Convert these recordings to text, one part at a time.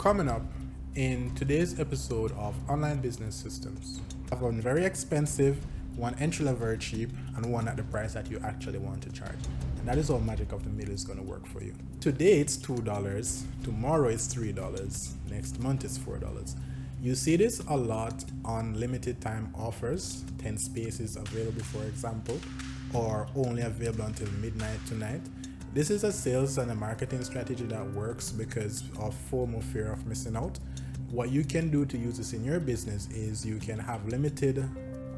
Coming up in today's episode of Online Business Systems, I have one very expensive, one entry-level very cheap, and one at the price that you actually want to charge. And that is how Magic of the Middle is going to work for you. Today it's $2, tomorrow it's $3, next month it's $4. You see this a lot on limited time offers, 10 spaces available for example, or only available until midnight tonight. This is a sales and a marketing strategy that works because of FOMO, fear of missing out. What you can do to use this in your business is you can have limited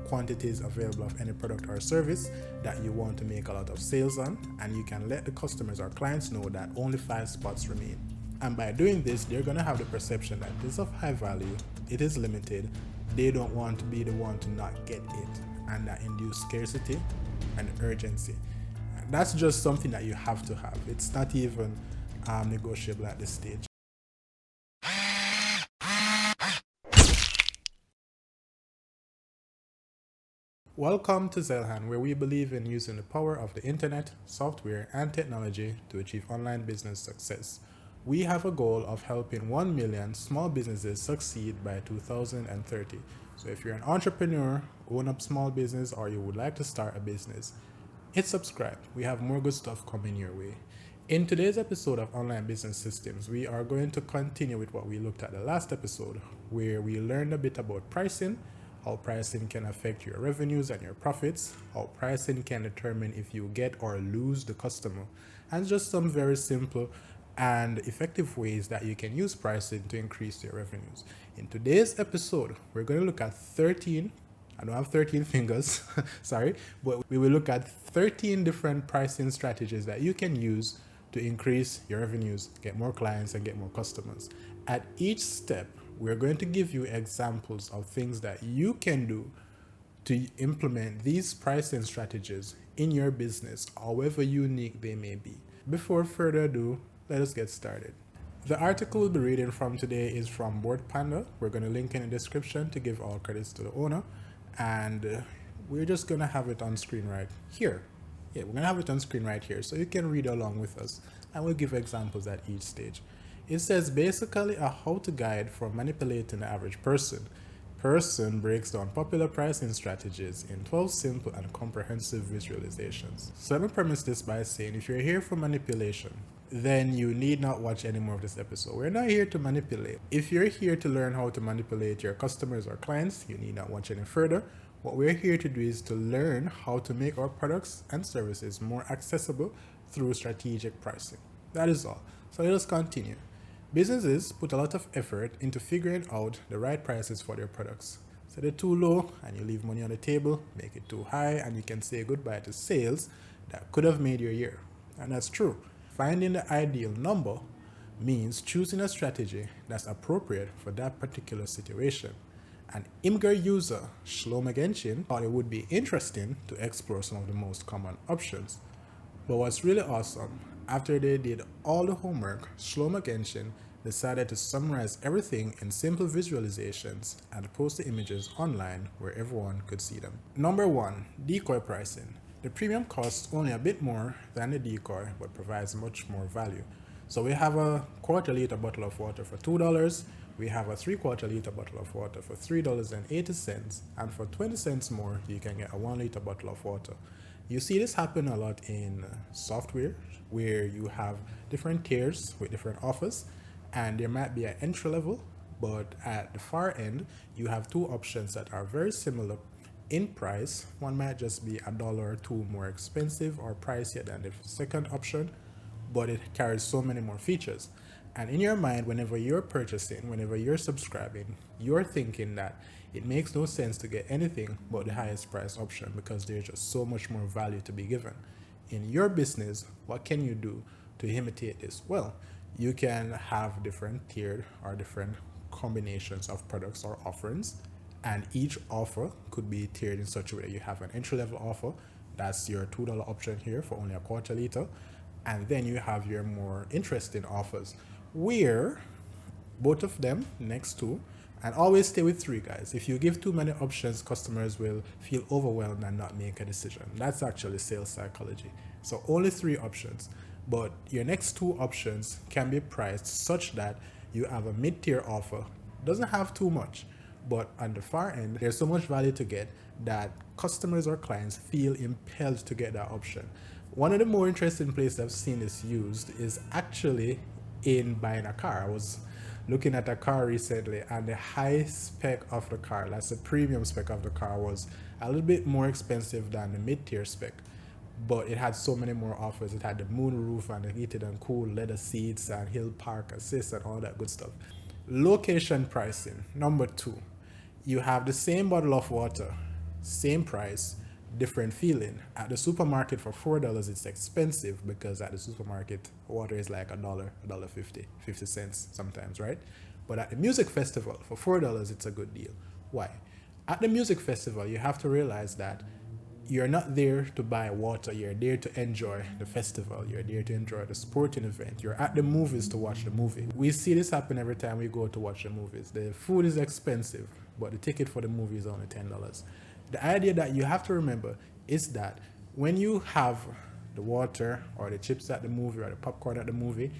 quantities available of any product or service that you want to make a lot of sales on, and you can let the customers or clients know that only 5 spots remain. And by doing this, they're going to have the perception that this is of high value, it is limited, they don't want to be the one to not get it, and that induce scarcity and urgency. That's just something that you have to have. It's not even negotiable at this stage. Welcome to Zeilhan, where we believe in using the power of the internet, software, and technology to achieve online business success. We have a goal of helping 1 million small businesses succeed by 2030. So if you're an entrepreneur, own a small business, or you would like to start a business, hit subscribe. We have more good stuff coming your way. In today's episode of Online Business Systems, we are going to continue with what we looked at the last episode, where we learned a bit about pricing, how pricing can affect your revenues and your profits, how pricing can determine if you get or lose the customer, and just some very simple and effective ways that you can use pricing to increase your revenues. In today's episode, we're going to look at 13, I don't have 13 fingers, sorry, but we will look at 13 different pricing strategies that you can use to increase your revenues, get more clients, and get more customers. At each step, we're going to give you examples of things that you can do to implement these pricing strategies in your business, however unique they may be. Before further ado, let us get started. The article we'll be reading from today is from Board Panda. We're going to link in the description to give all credits to the owner. And we're just going to have it on screen right here. Yeah, we're going to have it on screen right here so you can read along with us, and we'll give examples at each stage. It says basically a how-to guide for manipulating the average person. Person breaks down popular pricing strategies in 12 simple and comprehensive visualizations. So let me premise this by saying if you're here for manipulation, then you need not watch any more of this episode. We're not here to manipulate. If you're here to learn how to manipulate your customers or clients, you need not watch any further. What we're here to do is to learn how to make our products and services more accessible through strategic pricing. That is all. So let us continue. Businesses put a lot of effort into figuring out the right prices for their products. Set it too low and you leave money on the table, make it too high and you can say goodbye to sales that could have made your year. And that's true. Finding the ideal number means choosing a strategy that's appropriate for that particular situation. An Imgur user, Shlomo Genshin, thought it would be interesting to explore some of the most common options. But what's really awesome, after they did all the homework, Shlomo Genshin decided to summarize everything in simple visualizations and post the images online where everyone could see them. Number 1, Decoy Pricing. The premium costs only a bit more than the decoy, but provides much more value. So we have a quarter-liter bottle of water for $2, we have a 3/4 liter bottle of water for $3.80, and for 20 cents more, you can get a 1 liter bottle of water. You see this happen a lot in software, where you have different tiers with different offers, and there might be an entry level, but at the far end, you have 2 options that are very similar in price. One might just be $1 or $2 more expensive or pricier than the second option, but it carries so many more features. And in your mind, whenever you're purchasing, whenever you're subscribing, you're thinking that it makes no sense to get anything but the highest price option because there's just so much more value to be given. In your business, what can you do to imitate this? Well, you can have different tiered or different combinations of products or offerings, and each offer could be tiered in such a way that you have an entry-level offer, that's your $2 option here for only a quarter liter, and then you have your more interesting offers where both of them next to, and always stay with 3 guys. If you give too many options, customers will feel overwhelmed and not make a decision. That's actually sales psychology. So only 3 options, but your next 2 options can be priced such that You have a mid-tier offer, doesn't have too much, but on the far end, there's so much value to get that customers or clients feel impelled to get that option. One of the more interesting places I've seen this used is actually in buying a car. I was looking at a car recently, and the high spec of the car, that's the premium spec of the car, was a little bit more expensive than the mid-tier spec, but it had so many more offers. It had the moon roof and the heated and cool leather seats and hill park assist and all that good stuff. Location pricing, number two. You have the same bottle of water, same price, different feeling. At the supermarket for $4, it's expensive because at the supermarket, water is like a dollar 50 cents sometimes, right? But at the music festival for $4, it's a good deal. Why? At the music festival, you have to realize that you're not there to buy water, you're there to enjoy the festival, you're there to enjoy the sporting event, you're at the movies to watch the movie. We see this happen every time we go to watch the movies. The food is expensive, but the ticket for the movie is only $10. The idea that you have to remember is that when you have the water or the chips at the movie or the popcorn at the movie,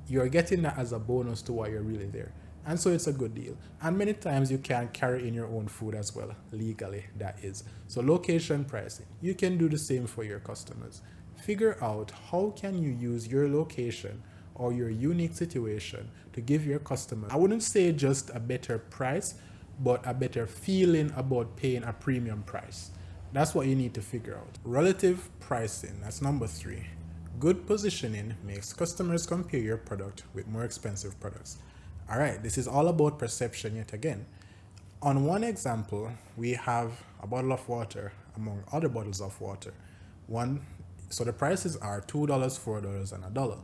you're getting that as a bonus to why you're really there. And so it's a good deal. And many times you can carry in your own food as well, legally, that is. So location pricing, you can do the same for your customers. Figure out how can you use your location or your unique situation to give your customer, I wouldn't say just a better price, but a better feeling about paying a premium price. That's what you need to figure out. Relative pricing, that's number three. Good positioning makes customers compare your product with more expensive products. All right, this is all about perception yet again. On one example, we have a bottle of water among other bottles of water. So the prices are $2, $4, and $1.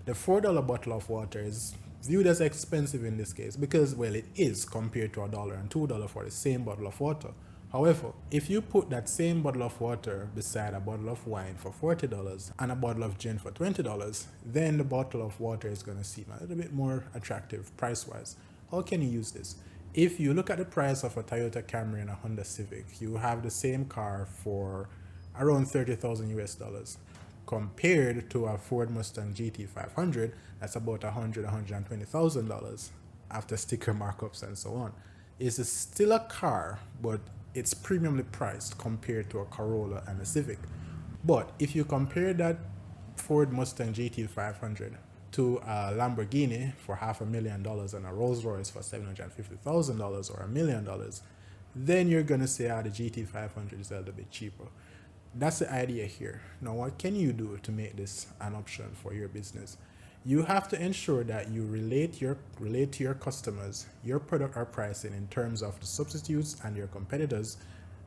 The $4 bottle of water is viewed as expensive in this case because, well, it is compared to $1 and $2 for the same bottle of water. However, if you put that same bottle of water beside a bottle of wine for $40 and a bottle of gin for $20, then the bottle of water is going to seem a little bit more attractive price-wise. How can you use this? If you look at the price of a Toyota Camry and a Honda Civic, you have the same car for around 30,000 US dollars compared to a Ford Mustang GT 500 that's about $120,000 after sticker markups and so on. It's still a car, but it's premiumly priced compared to a Corolla and a Civic. But if you compare that Ford Mustang GT 500 to a Lamborghini for $500,000 and a Rolls Royce for $750,000 or $1 million, then you're gonna say, the GT 500 is a little bit cheaper. That's the idea here. Now, what can you do to make this an option for your business? You have to ensure that you relate to your customers your product or pricing in terms of the substitutes and your competitors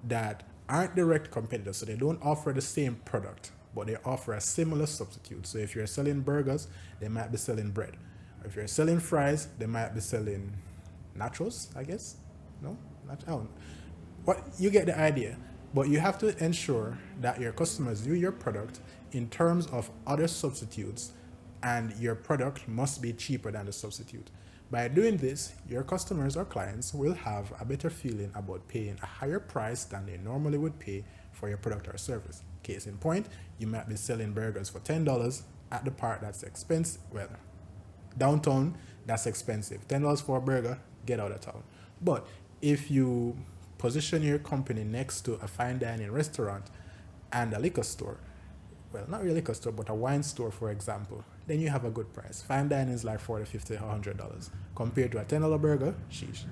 that aren't direct competitors. So they don't offer the same product, but they offer a similar substitute. So if you're selling burgers, they might be selling bread. If you're selling fries, they might be selling nachos, I guess. No, not. Oh, what, you get the idea. But you have to ensure that your customers view your product in terms of other substitutes, and your product must be cheaper than the substitute. By doing this, your customers or clients will have a better feeling about paying a higher price than they normally would pay for your product or service. Case in point, you might be selling burgers for $10 at the part that's expensive. Well, downtown, that's expensive. $10 for a burger, get out of town. But if you position your company next to a fine dining restaurant and a liquor store, well, not really a liquor store, but a wine store, for example, then you have a good price. Fine dining is like $40, $50, $100 compared to a $10 burger. Sheesh.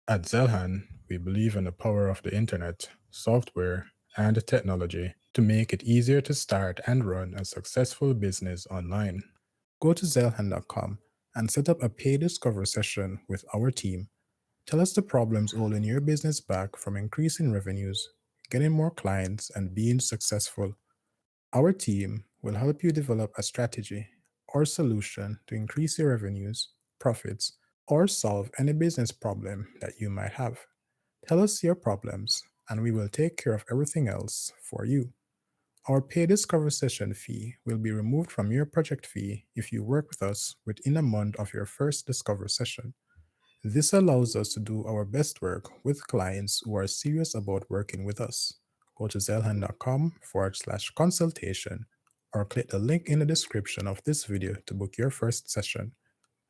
At Zeilhan, we believe in the power of the internet, software, and technology to make it easier to start and run a successful business online. Go to Zeilhan.com and set up a paid discovery session with our team. Tell us the problems holding your business back from increasing revenues, getting more clients, and being successful. Our team will help you develop a strategy or solution to increase your revenues, profits, or solve any business problem that you might have. Tell us your problems, and we will take care of everything else for you. Our paid discovery session fee will be removed from your project fee if you work with us within a month of your first discovery session. This allows us to do our best work with clients who are serious about working with us. Go to zeilhan.com/consultation or click the link in the description of this video to book your first session.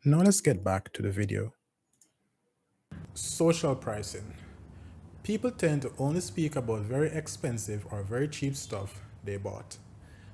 Now let's get back to the video. Social pricing. People tend to only speak about very expensive or very cheap stuff they bought.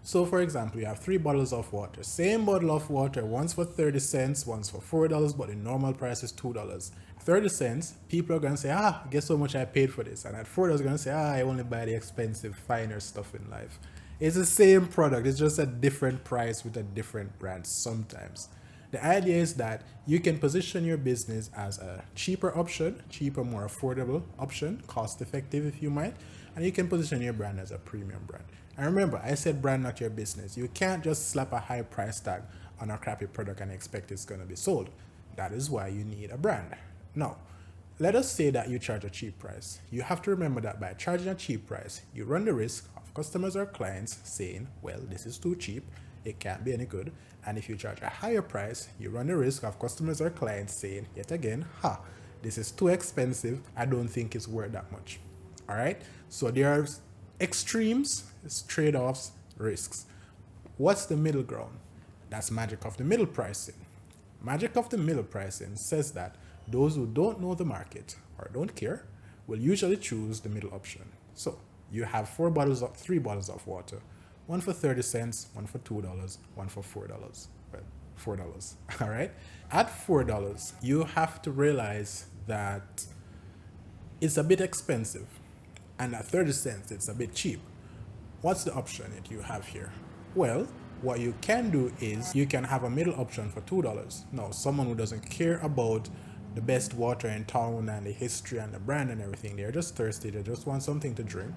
So for example, you have 3 bottles of water. Same bottle of water, one's for 30 cents, one's for $4, but the normal price is $2. 30 cents, people are going to say, guess how much I paid for this? And at $4, going to say, I only buy the expensive, finer stuff in life. It's the same product, it's just a different price with a different brand sometimes. The idea is that you can position your business as a cheaper option, cheaper, more affordable option, cost effective if you might, and you can position your brand as a premium brand. And remember, I said brand, not your business. You can't just slap a high price tag on a crappy product and expect it's going to be sold. That is why you need a brand. Now, let us say that you charge a cheap price. You have to remember that by charging a cheap price, you run the risk of customers or clients saying, well, this is too cheap, it can't be any good. And if you charge a higher price, you run the risk of customers or clients saying, yet again, this is too expensive, I don't think it's worth that much. All right, so there are extremes, trade-offs, risks. What's the middle ground? That's magic of the middle pricing. Magic of the middle pricing says that those who don't know the market or don't care will usually choose the middle option. So you have 3 bottles of water, one for 30 cents, one for $2, one for $4. Well, $4. All right. At $4, you have to realize that it's a bit expensive, and at 30 cents, it's a bit cheap. What's the option that you have here? Well, what you can do is you can have a middle option for $2. Now, someone who doesn't care about the best water in town and the history and the brand and everything, they're just thirsty, they just want something to drink.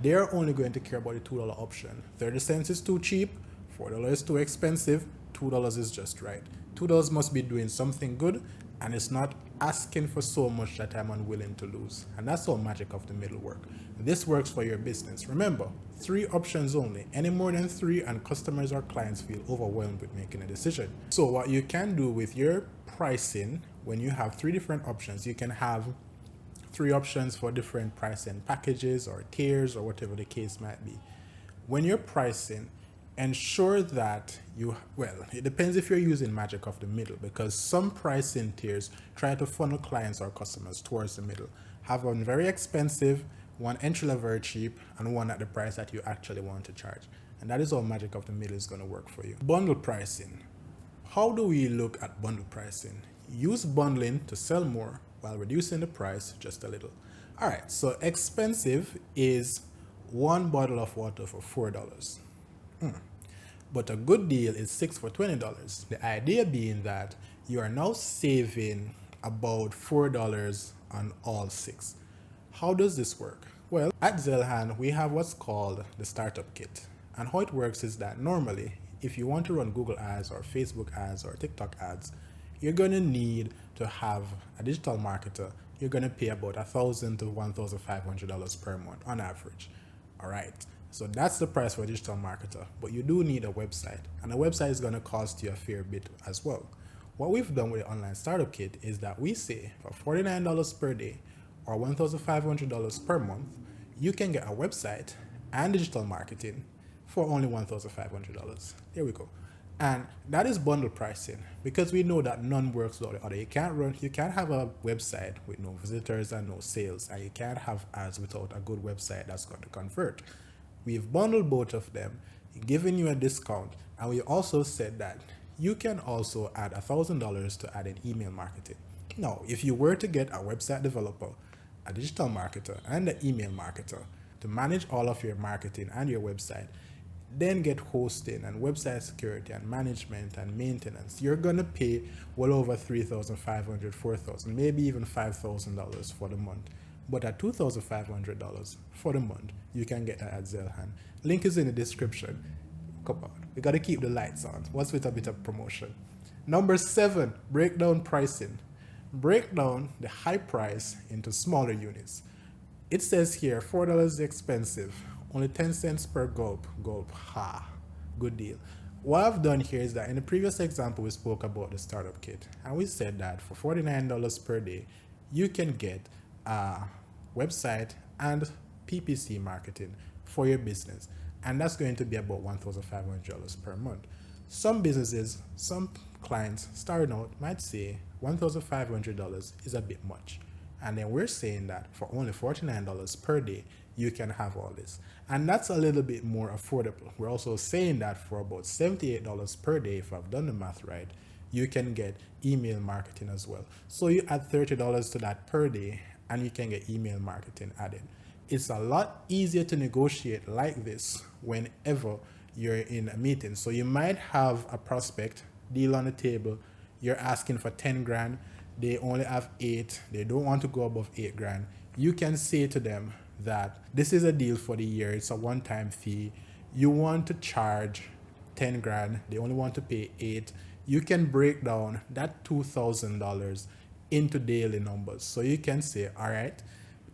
They're only going to care about the $2 option. 30 cents is too cheap, $4 is too expensive, $2 is just right. $2 must be doing something good, and it's not asking for so much that I'm unwilling to lose. And that's how magic of the middle work. This works for your business. Remember, 3 options only. Any more than 3 and customers or clients feel overwhelmed with making a decision. So what you can do with your pricing, when you have 3 different options, you can have 3 options for different pricing packages or tiers or whatever the case might be. When you're pricing, ensure that it depends if you're using magic of the middle, because some pricing tiers try to funnel clients or customers towards the middle. Have one very expensive, one entry level very cheap, and one at the price that you actually want to charge. And that is how magic of the middle is going to work for you. Bundle pricing. How do we look at bundle pricing? Use bundling to sell more while reducing the price just a little. All right, so expensive is 1 bottle of water for $4. But a good deal is 6 for $20. The idea being that you are now saving about $4 on all 6. How does this work? Well, at Zeilhan, we have what's called the startup kit. And how it works is that normally, if you want to run Google ads or Facebook ads or TikTok ads, you're going to need to have a digital marketer. You're going to pay about $1,000 to $1,500 per month on average. All right. So that's the price for a digital marketer, but you do need a website, and a website is going to cost you a fair bit as well. What we've done with the online startup kit is that we say for $49 per day or $1,500 per month, you can get a website and digital marketing for only $1,500. There we go. And that is bundle pricing, because we know that none works without the other. You can't have a website with no visitors and no sales, and you can't have ads without a good website that's going to convert. We've bundled both of them, given you a discount, and we also said that you can also add $1,000 to add in email marketing. Now, if you were to get a website developer, a digital marketer, and an email marketer to manage all of your marketing and your website, then get hosting and website security and management and maintenance, you're going to pay well over $3,500, $4,000, maybe even $5,000 for the month. But at $2,500 for the month, you can get that at Zeilhan. Link is in the description. Come on, we got to keep the lights on. What's with a bit of promotion? Number 7, break down pricing. Break down the high price into smaller units. It says here $4 is expensive, only 10 cents per gulp. Good deal. What I've done here is that in the previous example, we spoke about the startup kit, and we said that for $49 per day, you can get a website and PPC marketing for your business, and that's going to be about $1,500 per month. Some businesses, some clients starting out might say $1,500 is a bit much. And then we're saying that for only $49 per day, you can have all this. And that's a little bit more affordable. We're also saying that for about $78 per day, if I've done the math right, you can get email marketing as well. So you add $30 to that per day and you can get email marketing added. It's a lot easier to negotiate like this whenever you're in a meeting. So you might have a prospect deal on the table, you're asking for 10 grand, they only have 8, they don't want to go above 8 grand. You can say to them that this is a deal for the year, it's a one-time fee, you want to charge 10 grand, they only want to pay 8. You can break down that $2,000 into daily numbers. So you can say, all right,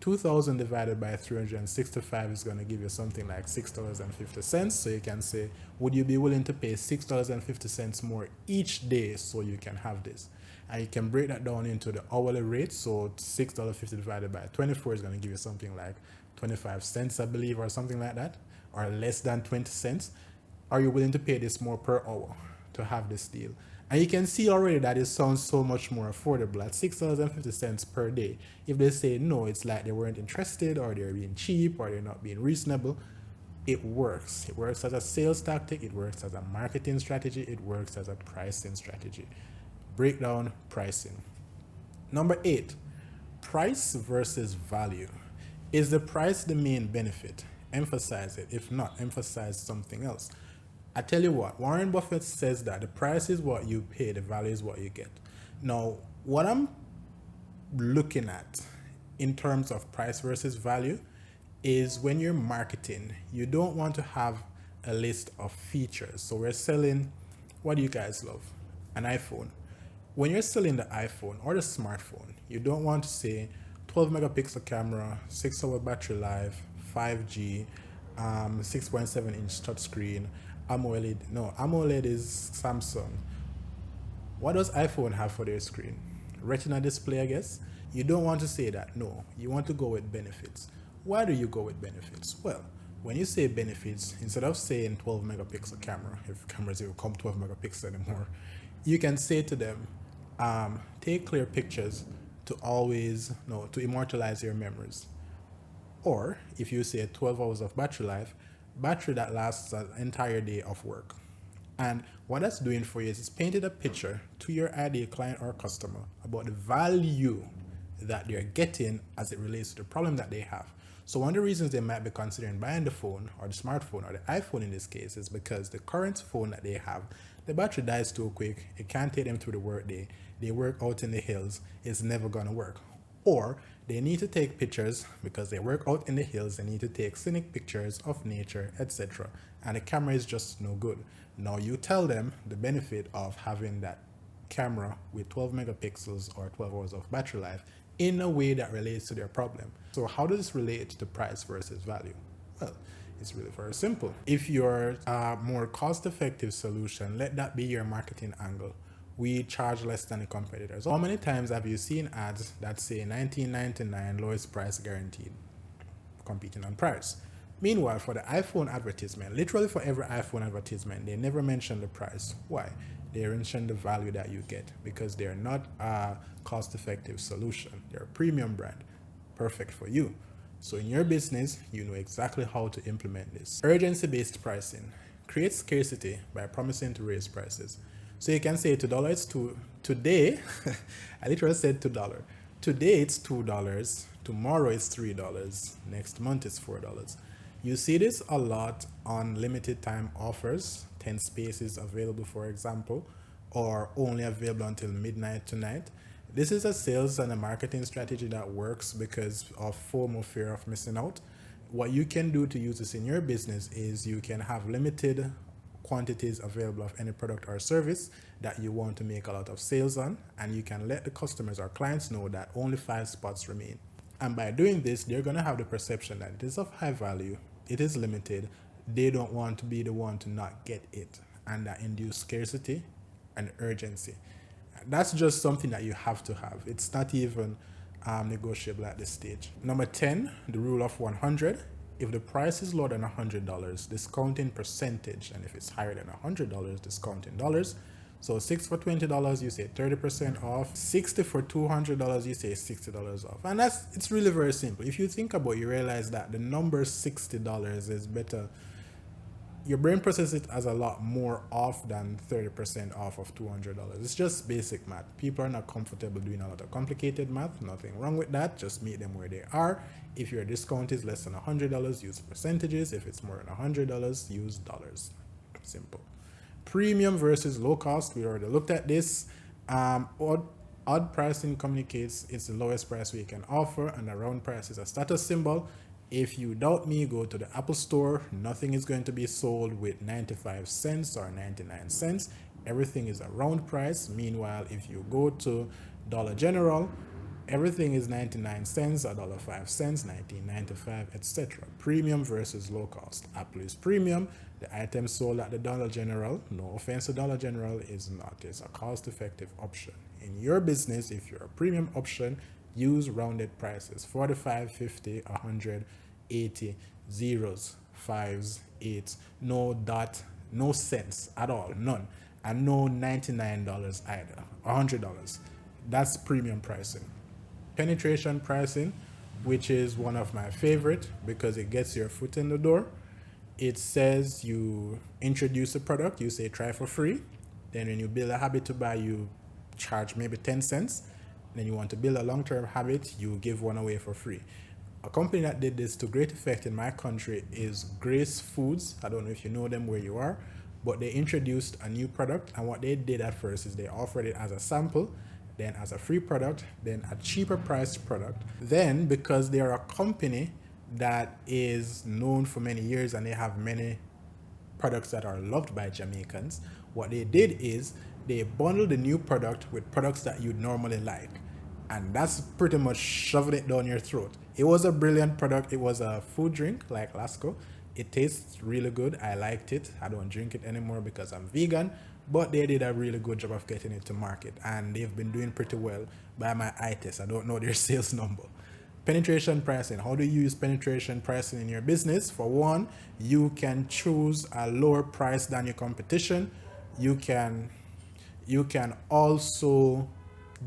2,000 divided by 365 is going to give you something like $6.50. So you can say, would you be willing to pay $6.50 more each day so you can have this? And you can break that down into the hourly rate. So $6.50 divided by 24 is going to give you something like 25 cents, I believe, or something like that, or less than 20 cents. Are you willing to pay this more per hour to have this deal? And you can see already that it sounds so much more affordable at $6.50 per day. If they say no, it's like they weren't interested, or they're being cheap, or they're not being reasonable. It works. It works as a sales tactic. It works as a marketing strategy. It works as a pricing strategy. Breakdown pricing. Number 8, price versus value. Is the price the main benefit? Emphasize it. If not, emphasize something else. I tell you what, Warren Buffett says that the price is what you pay, the value is what you get. Now, what I'm looking at in terms of price versus value is when you're marketing, you don't want to have a list of features. So we're selling, what do you guys love? An iPhone. When you're selling the iPhone or the smartphone, you don't want to say 12 megapixel camera, 6-hour battery life, 5G, 6.7 inch touchscreen, AMOLED. No, AMOLED is Samsung. What does iPhone have for their screen? Retina display, I guess. You don't want to say that. No, you want to go with benefits. Why do you go with benefits? Well, when you say benefits, instead of saying 12 megapixel camera, if cameras will come 12 megapixel anymore, you can say to them, take clear pictures to immortalize your memories. Or if you say 12 hours of battery life, battery that lasts an entire day of work. And what that's doing for you is it's painted a picture to your ideal client or customer about the value that they're getting as it relates to the problem that they have. So one of the reasons they might be considering buying the phone or the smartphone or the iPhone in this case is because the current phone that they have, the battery dies too quick, it can't take them through the work day, they work out in the hills, it's never gonna work. Or they need to take pictures because they work out in the hills, they need to take scenic pictures of nature, etc. And the camera is just no good. Now you tell them the benefit of having that camera with 12 megapixels or 12 hours of battery life in a way that relates to their problem. So how does this relate to price versus value? Well, it's really very simple. If you're a more cost-effective solution, let that be your marketing angle. We charge less than the competitors. How many times have you seen ads that say $19.99 lowest price guaranteed, competing on price? Meanwhile, for the iPhone advertisement, literally for every iPhone advertisement, they never mention the price. Why? They mention the value that you get because they're not a cost-effective solution. They're a premium brand, perfect for you. So in your business, you know exactly how to implement this. Urgency-based pricing. Create scarcity by promising to raise prices. So you can say $2, it's today, I literally said $2. Today it's $2, tomorrow it's $3, next month it's $4. You see this a lot on limited time offers, 10 spaces available for example, or only available until midnight tonight. This is a sales and a marketing strategy that works because of FOMO, fear of missing out. What you can do to use this in your business is you can have limited quantities available of any product or service that you want to make a lot of sales on, and you can let the customers or clients know that only 5 spots remain. And by doing this, they're going to have the perception that it is of high value, it is limited, they don't want to be the one to not get it, and that induce scarcity and urgency. That's just something that you have to have. It's not even negotiable at this stage. Number 10, the rule of 100. If the price is lower than $100, discounting percentage, and if it's higher than $100, discounting dollars. So 6 for $20, you say 30% off. 60 for $200, you say $60 off. And it's really very simple. If you think about it, you realize that the number $60 is better. Your brain processes it as a lot more off than 30% off of $200. It's just basic math. People are not comfortable doing a lot of complicated math. Nothing wrong with that. Just meet them where they are. If your discount is less than $100, use percentages. If it's more than $100, use dollars. Simple. Premium versus low cost. We already looked at this. Odd pricing communicates it's the lowest price we can offer, and the round price is a status symbol. If you doubt me, go to the Apple Store. Nothing is going to be sold with 95 cents or 99 cents. Everything is a round price. Meanwhile, if you go to Dollar General, everything is 99 cents, $1.05, 19.95, etc. Premium versus low cost. Apple is premium. The item sold at the Dollar General, no offense to Dollar General, is not. It's a cost-effective option. In your business, if you're a premium option, use rounded prices: 45, 50, 100, 80, zeros, fives, eights, no dot, no cents at all, none, and no $99 either, $100. That's premium pricing. Penetration pricing, which is one of my favorite because it gets your foot in the door. It says you introduce a product, you say try for free. Then when you build a habit to buy, you charge maybe 10 cents. Then you want to build a long-term habit, you give one away for free. A company that did this to great effect in my country is Grace Foods. I don't know if you know them where you are, but they introduced a new product, and what they did at first is they offered it as a sample, then as a free product, then a cheaper priced product. Then, because they are a company that is known for many years and they have many products that are loved by Jamaicans, what they did is they bundled the new product with products that you'd normally like. And that's pretty much shoving it down your throat. It was a brilliant product. It was a food drink like Lasco. It tastes really good. I liked it. I don't drink it anymore because I'm vegan, but they did a really good job of getting it to market, and they've been doing pretty well by my eye test. I don't know their sales number. Penetration pricing. How do you use penetration pricing in your business? For one, you can choose a lower price than your competition. You can also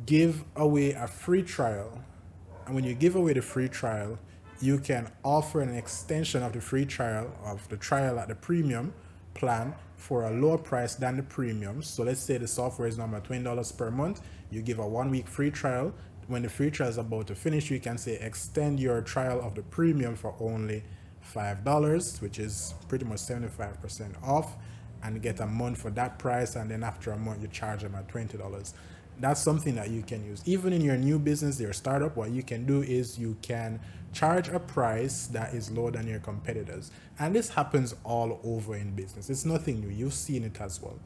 give away a free trial. And when you give away the free trial, you can offer an extension of the free trial at the premium plan for a lower price than the premium. So let's say the software is normally $20 per month. You give a 1 week free trial. When the free trial is about to finish, you can say extend your trial of the premium for only $5, which is pretty much 75% off, and get a month for that price. And then after a month, you charge them at $20. That's something that you can use. Even in your new business, your startup, what you can do is you can charge a price that is lower than your competitors. And this happens all over in business. It's nothing new. You've seen it as well.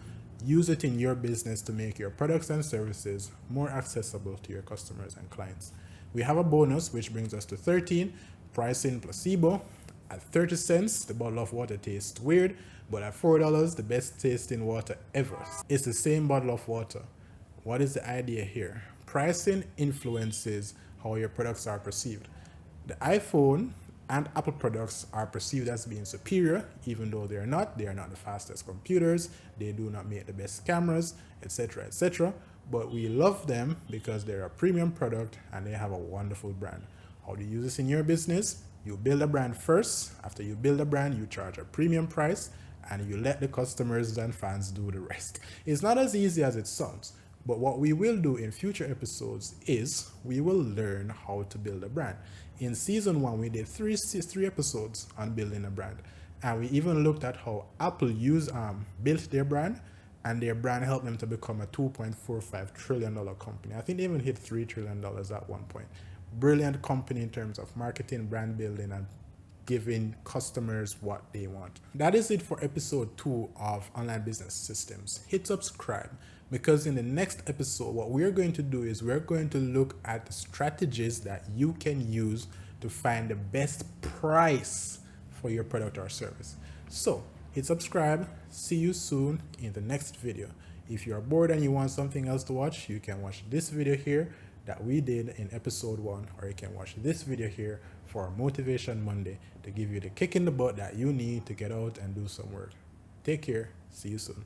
Use it in your business to make your products and services more accessible to your customers and clients. We have a bonus, which brings us to 13, pricing Placebo. At 30 cents, the bottle of water tastes weird, but at $4, the best tasting water ever. It's the same bottle of water. What is the idea here? Pricing influences how your products are perceived. The iPhone and Apple products are perceived as being superior, even though they are not. They are not the fastest computers. They do not make the best cameras, etc., etc. But we love them because they're a premium product and they have a wonderful brand. How do you use this in your business? You build a brand first. After you build a brand, you charge a premium price and you let the customers and fans do the rest. It's not as easy as it sounds. But what we will do in future episodes is we will learn how to build a brand. In season 1, we did three episodes on building a brand. And we even looked at how Apple built their brand, and their brand helped them to become a $2.45 trillion company. I think they even hit $3 trillion at one point. Brilliant company in terms of marketing, brand building, and giving customers what they want. That is it for episode 2 of Online Business Systems. Hit subscribe, because in the next episode, what we're going to do is we're going to look at the strategies that you can use to find the best price for your product or service. So hit subscribe. See you soon in the next video. If you're bored and you want something else to watch, you can watch this video here that we did in episode 1, or you can watch this video here for Motivation Monday to give you the kick in the butt that you need to get out and do some work. Take care. See you soon.